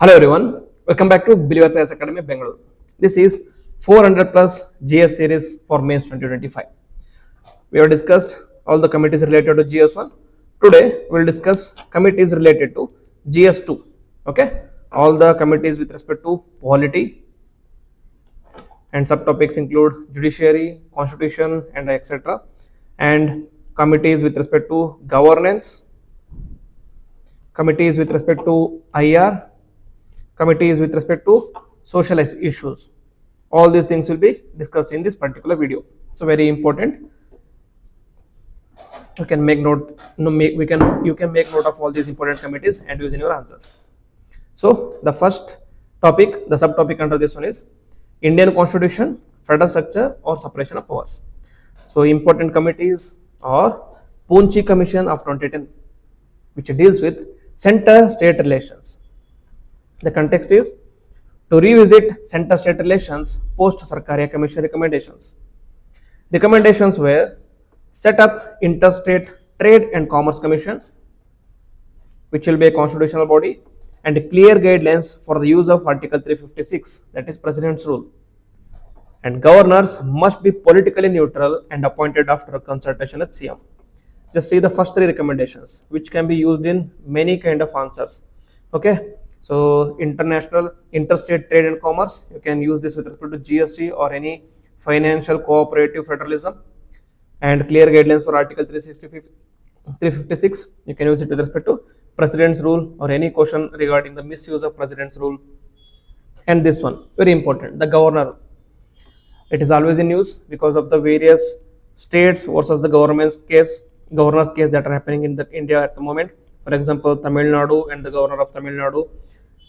Hello everyone, welcome back to Believers IAS Academy, Bangalore. This is 400 plus GS series for Mains 2025. We have discussed all the committees related to GS1. Today we will discuss committees related to GS2. Okay, all the committees with respect to polity and subtopics include judiciary, constitution, and etc. And committees with respect to governance, committees with respect to IR, committees with respect to social issues. All these things will be discussed in this particular video. So very important. You can make note. You can make note of all these important committees and use in your answers. So the first topic, the subtopic under this one is Indian Constitution, federal structure or separation of powers. So important committees are Poonchi Commission of 2010, which deals with center-state relations. The context is to revisit center-state relations post-Sarkaria Commission recommendations. Recommendations were set up Interstate Trade and Commerce Commission, which will be a constitutional body, and clear guidelines for the use of Article 356, that is President's Rule. And governors must be politically neutral and appointed after consultation with CM. Just see the first three recommendations, which can be used in many kind of answers. Okay. So interstate trade and commerce, you can use this with respect to GS-2 or any financial cooperative federalism, and clear guidelines for Article 356, you can use it with respect to President's Rule or any question regarding the misuse of President's Rule. And this one, very important, the governor. It is always in news because of the various states versus the governor's case that are happening in India at the moment. For example, Tamil Nadu and the governor of Tamil Nadu,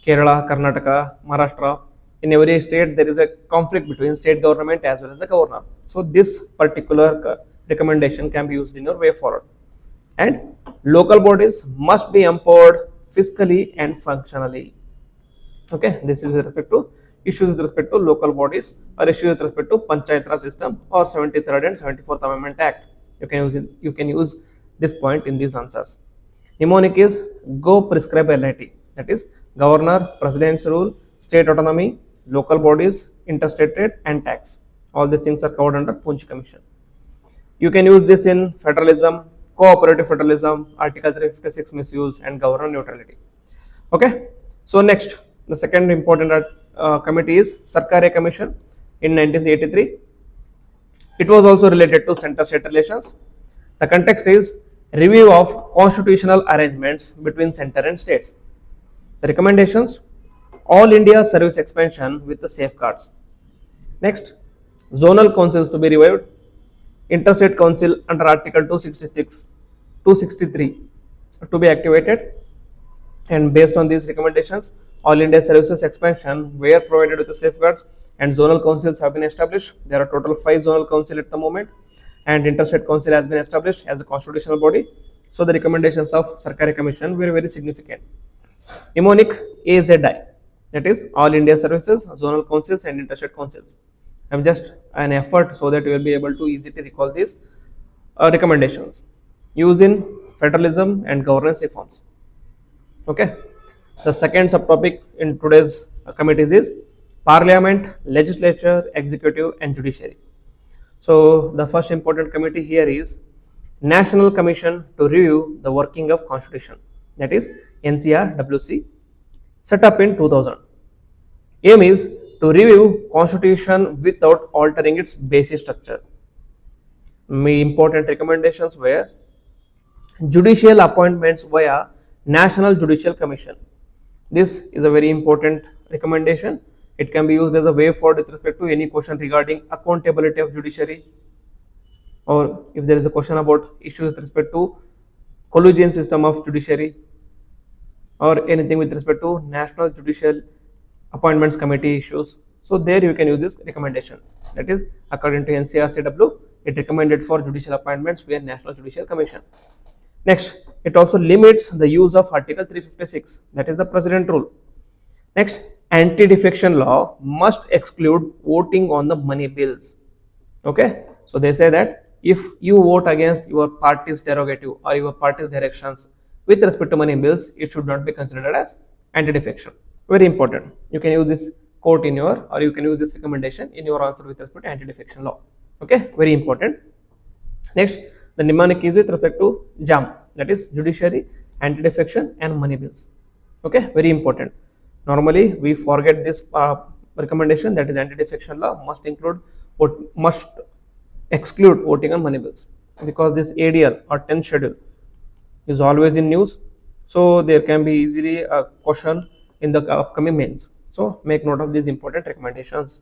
Kerala, Karnataka, Maharashtra. In every state, there is a conflict between state government as well as the governor. So this particular recommendation can be used in your way forward. And local bodies must be empowered fiscally and functionally. Okay, this is with respect to issues with respect to local bodies or issues with respect to Panchayat Raj system or 73rd and 74th Amendment Act. You can use this point in these answers. Mnemonic is go prescribe LIT, that is governor, president's rule, state autonomy, local bodies, interstate trade and tax. All these things are covered under Poonchi Commission. You can use this in federalism, cooperative federalism, Article 356 misuse and governor neutrality. Okay. So next, the second important committee is Sarkaria Commission in 1983. It was also related to center-state relations. The context is review of constitutional arrangements between center and states. The recommendations, all India service expansion with the safeguards. Next, zonal councils to be revived, interstate council under Article 263 to be activated, and based on these recommendations, all India services expansion were provided with the safeguards and zonal councils have been established. There are total 5 zonal councils at the moment, and interstate council has been established as a constitutional body. So the recommendations of Sarkaria Commission were very significant. Mnemonic AZI, that is all India services, zonal councils and interstate councils. I am just an effort so that you will be able to easily recall these recommendations. Use in federalism and governance reforms. Okay. The second subtopic in today's committees is Parliament, Legislature, Executive and Judiciary. So the first important committee here is National Commission to Review the Working of Constitution, that is NCRWC, set up in 2000. Aim is to review Constitution without altering its basic structure. Important recommendations were judicial appointments via National Judicial Commission. This is a very important recommendation. It can be used as a way forward with respect to any question regarding accountability of judiciary, or if there is a question about issues with respect to collegium system of judiciary, or anything with respect to National Judicial Appointments Committee issues. So there you can use this recommendation. That is, according to NCRCW, it recommended for judicial appointments via National Judicial Commission. Next, it also limits the use of Article 356, that is the President Rule. Next, anti-defection law must exclude voting on the money bills. Okay, so they say that if you vote against your party's derogative or your party's directions with respect to money bills, it should not be considered as anti-defection. Very important. You can use this quote in your, or you can use this recommendation in your answer with respect to anti-defection law. Okay, very important. Next, the mnemonic is with respect to JAM, that is judiciary, anti-defection and money bills. Okay, very important. Normally we forget this recommendation, that is anti-defection law must include or must exclude voting on money bills, because this ADL or 10th schedule is always in news, so there can be easily a question in the upcoming mains. So make note of these important recommendations,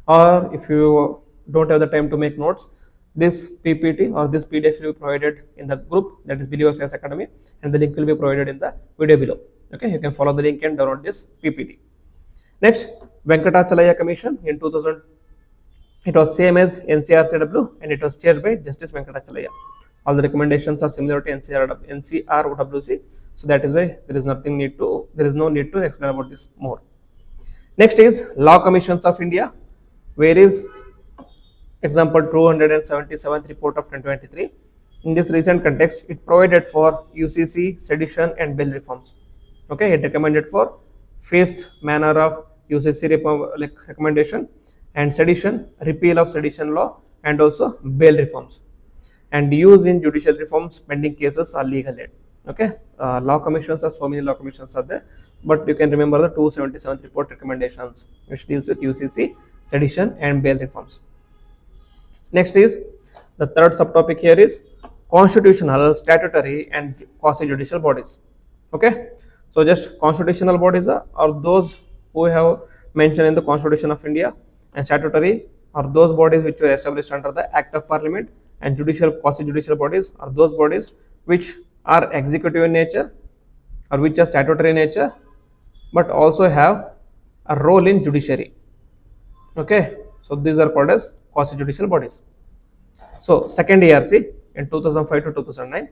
or if you don't have the time to make notes, this PPT or this PDF will be provided in the group, that is Believers IAS Academy, and the link will be provided in the video below. Okay, you can follow the link and download this PPT. Next, Venkatachalaya Commission in 2000, it was same as NCRCW and it was chaired by Justice Venkatachalaya. All the recommendations are similar to NCRWC, so that is why there is no need to explain about this more. Next is Law Commissions of India, where is example 277th report of 2023. In this recent context, it provided for UCC, sedition and bail reforms. Okay, it recommended for phased manner of UCC recommendation and sedition, repeal of sedition law, and also bail reforms, and use in judicial reforms pending cases are legal aid. Okay, law commissions are so many law commissions are there, but you can remember the 277th report recommendations, which deals with UCC, sedition and bail reforms. Next is the third subtopic here is constitutional, statutory and quasi-judicial bodies. Okay, so just constitutional bodies are those who have mentioned in the Constitution of India, and statutory are those bodies which were established under the Act of Parliament, and judicial, quasi-judicial bodies are those bodies which are executive in nature or which are statutory in nature but also have a role in judiciary. Okay, so these are called as quasi-judicial bodies. So second ARC in 2005 to 2009,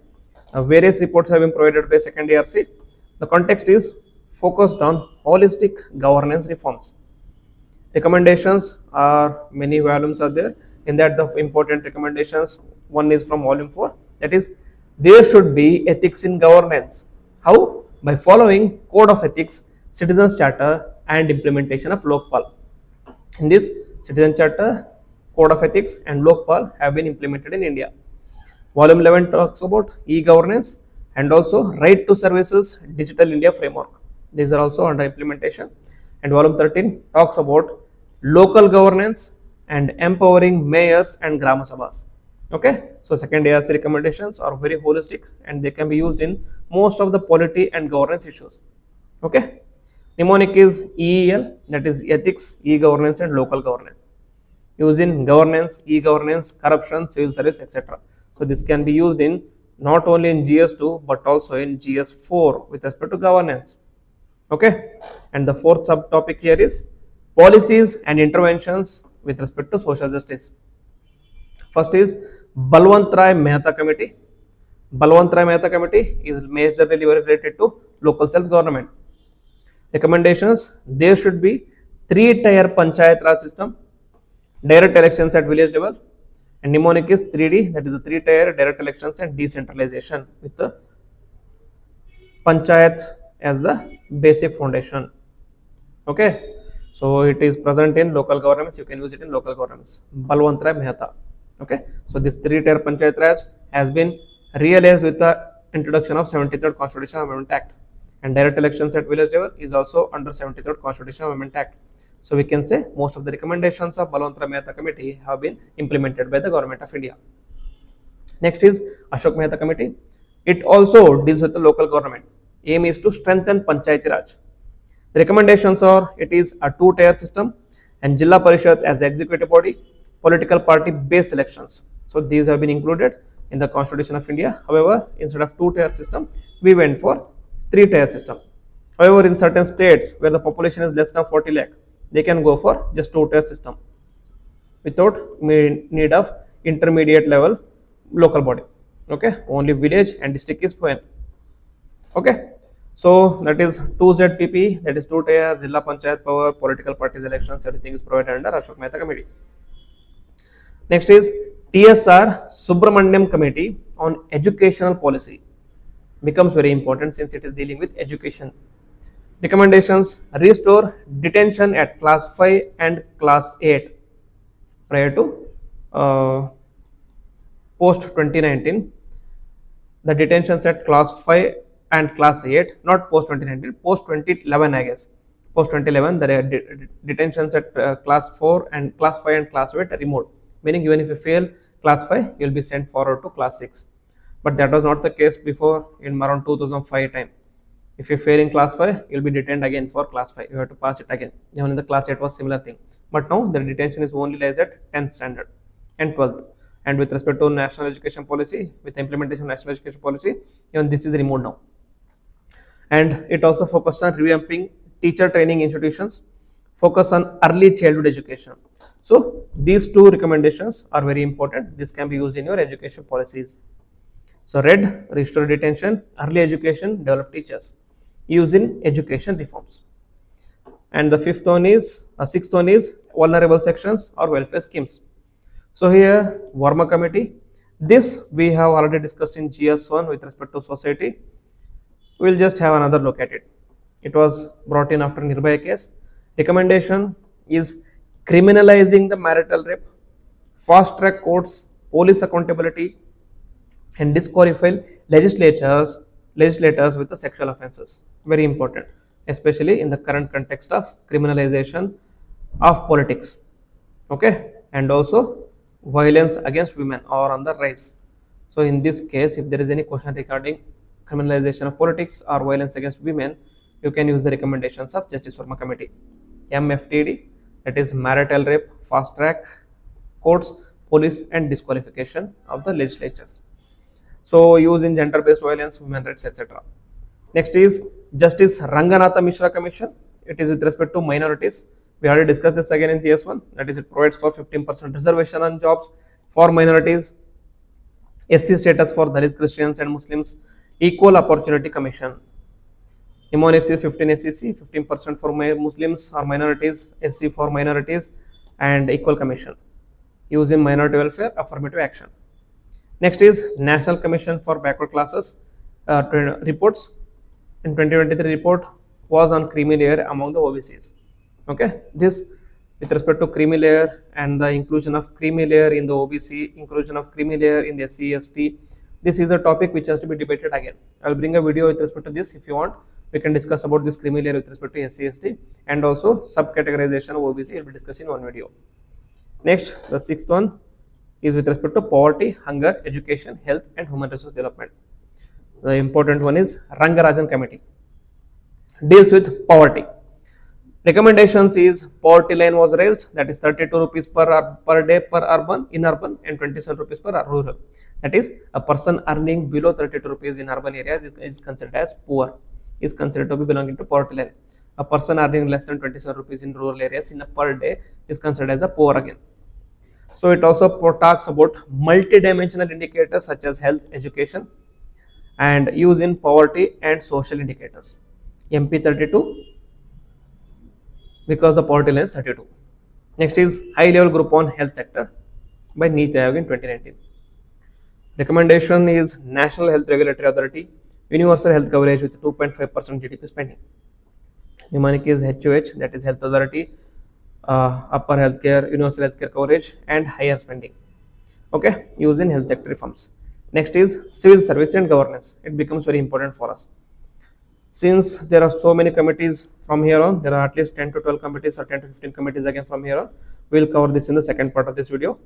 various reports have been provided by second ARC. The context is focused on holistic governance reforms. Recommendations are, many volumes are there. In that, the important recommendations, one is from volume 4, that is there should be ethics in governance. How? By following code of ethics, citizens charter and implementation of Lokpal. In this, citizen charter, code of ethics and Lokpal have been implemented in India. Volume 11 talks about e-governance and also right to services digital India framework. These are also under implementation. And volume 13 talks about local governance and empowering mayors and Grama Sabhas. Okay, so second ARC recommendations are very holistic and they can be used in most of the polity and governance issues. Okay, mnemonic is EEL, that is ethics, e-governance and local governance. Used in governance, e-governance, corruption, civil service, etc. So this can be used in not only in GS-2 but also in GS-4 with respect to governance. Okay, and the fourth subtopic here is policies and interventions with respect to social justice. First is Balwant Rai Mehta Committee. Balwant Rai Mehta Committee is majorly related to local self-government. Recommendations: there should be 3-tier Panchayat Raj system, direct elections at village level, and mnemonic is 3D, that is the 3-tier direct elections and decentralization with the Panchayat as the basic foundation. Okay, so it is present in local governments, you can use it in local governments. Balwant Rai Mehta. Okay, so this 3-tier Panchayat Raj has been realized with the introduction of 73rd Constitutional Amendment Act, and direct elections at village level is also under 73rd Constitutional Amendment Act. So we can say most of the recommendations of Balwant Rai Mehta Committee have been implemented by the Government of India. Next is Ashok Mehta Committee. It also deals with the local government. Aim is to strengthen Panchayati Raj. The recommendations are, it is a 2-tier system and Jilla Parishad as the executive body, political party based elections. So these have been included in the Constitution of India. However, instead of 2-tier system, we went for 3-tier system. However, in certain states where the population is less than 40 lakh, they can go for just 2-tier system without need of intermediate level local body. Okay, only village and district is fine. Okay, so that is 2ZPP, that is 2-tier, Jilla Panchayat power, political parties elections, everything is provided under Ashok Mehta Committee. Next is TSR Subramaniam Committee on Educational Policy. Becomes very important since it is dealing with education. Recommendations: restore detention at class 5 and class 8 prior to post 2019. The detentions at class 5 and class 8, not post 2019, post 2011, I guess. Post 2011, the detentions at class 4 and class 5 and class 8 are removed. Meaning, even if you fail class 5, you will be sent forward to class 6. But that was not the case before in around 2005 time. If you fail in class 5, you will be detained again for class 5. You have to pass it again. Even in the class 8 was similar thing. But now the detention is only lies at 10th standard and 12th. And with respect to national education policy, with the implementation of national education policy, even this is removed now. And it also focused on revamping teacher training institutions, focus on early childhood education. So these two recommendations are very important. This can be used in your education policies. So red, restore detention, early education, develop teachers, use in education reforms. And the sixth one is vulnerable sections or welfare schemes. So here, Verma committee, this we have already discussed in GS-1 with respect to society. We will just have another look at it. It was brought in after Nirbhaya case. Recommendation is criminalizing the marital rape, fast track courts, police accountability, and disqualify legislators with the sexual offences. Very important, especially in the current context of criminalization of politics. Okay, and also violence against women are on the rise. So in this case, if there is any question regarding criminalization of politics or violence against women, you can use the recommendations of Justice Verma Committee. MFTD, that is marital rape, fast track courts, police, and disqualification of the legislatures. So use in gender based violence, women rights, etc. Next is Justice Ranganatha Mishra Commission. It is with respect to minorities. We already discussed this again in GS1. That is, it provides for 15% reservation on jobs for minorities, SC status for Dalit Christians and Muslims, Equal Opportunity Commission. Mnemonics is 15 SEC, 15% for Muslims or minorities, SC for minorities, and Equal Commission. Use in minority welfare, affirmative action. Next is National Commission for Backward Classes reports. In 2023 report was on creamy layer among the OBCs. Okay, this with respect to creamy layer and the inclusion of creamy layer in the OBC, inclusion of creamy layer in the SC/ST. This is a topic which has to be debated again. I will bring a video with respect to this. If you want, we can discuss about this creamy layer with respect to SC/ST, and also subcategorization of OBC. We'll be discussing one video. Next, the sixth one is with respect to poverty, hunger, education, health, and human resource development. The important one is Rangarajan Committee. Deals with poverty. Recommendations is poverty line was raised, that is 32 rupees per day per urban, in urban, and 27 rupees per rural. That is, a person earning below 32 rupees in urban areas is considered as poor, is considered to be belonging to poverty line. A person earning less than 27 rupees in rural areas in a per day is considered as a poor again. So it also talks about multi-dimensional indicators such as health, education, and use in poverty and social indicators. MP 32, because the poverty line is 32. Next is high level group on health sector by Niti Aayog in 2019. Recommendation is National Health Regulatory Authority, universal health coverage with 2.5% GDP spending. Mnemonic is HUH, that is Health Authority, upper healthcare, universal healthcare coverage, and higher spending. Okay, use in health sector reforms. Next is civil service and governance. It becomes very important for us. Since there are so many committees from here on, there are at least 10 to 12 committees or 10 to 15 committees again from here on. We will cover this in the second part of this video.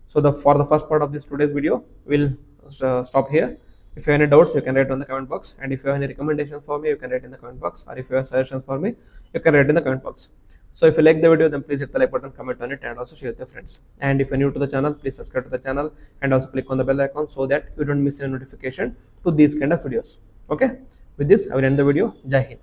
So for the first part of this today's video, we'll stop here. If you have any doubts, you can write on the comment box. And if you have any recommendations for me, you can write in the comment box. Or if you have suggestions for me, you can write in the comment box. So if you like the video, then please hit the like button, comment on it, and also share with your friends. And if you're new to the channel, please subscribe to the channel and also click on the bell icon so that you don't miss any notification to these kind of videos. Okay. With this, I will end the video. Jai Hind.